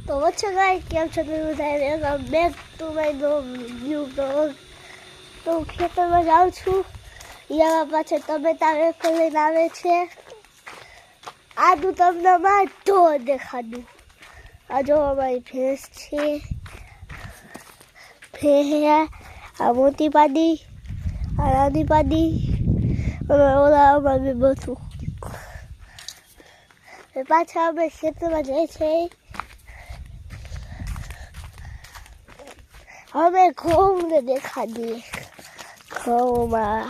તો વચ્ચે ગાય કેમ છો તમે બધા welcome back to my new blog. તો ખેતરમાં જાઉં છું. અહીંયા પાછળ ટમેટા વેફર લઈને આવે છે. આનું તમને માં ઢો દેખાડું. આ જો અમારી ભેંસ છે. આ મોટી પાડી, આ નાની પાડી, ઓલા અમારે બધું. પાછા અમે ખેતરમાં જઈએ છીએ. અમે ઘઉંને દેખાડીએ. ઘઉંમાં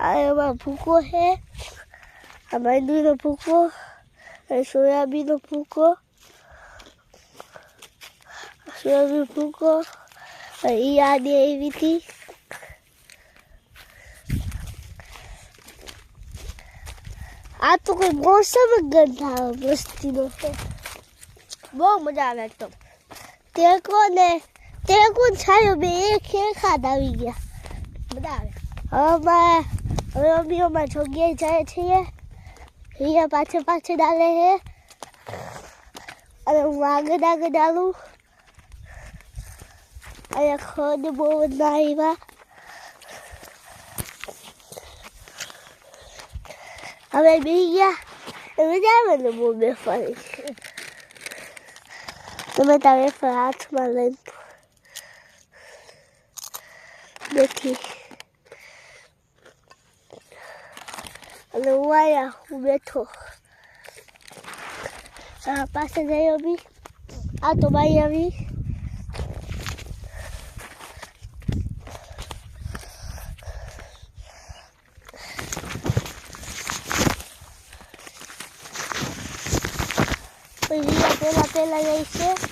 આ એમાં ભૂકો છે. આ માંડવીનો ભૂકો, સોયાબીનનો ભૂકો, એ આદે એવી હતી. આ તો કોઈ મોસમ જ ગંધ આવે મસ્તીનો છે. બહુ મજા આવે એકદમ. ટેકો છાયો બે એક હાથ આવી ગયા. મજા આવે. હવે અમે અમારા જગ્યાએ જાય છીએ. અહીંયા પાછળ ડાલે છે અને હું આગળ ડાલું. અહીંયા ખડ બહુ ના આવ્યા. હવે બી ગયા મજા આવે ને બહુ બેફારી. તમે તારે વેફર હાથમાં લઈને બેઠી અને હું આયા હું બેઠો. પાસે જઈ આવી. આ તો બાઈ આવી. પેલા જાય છે.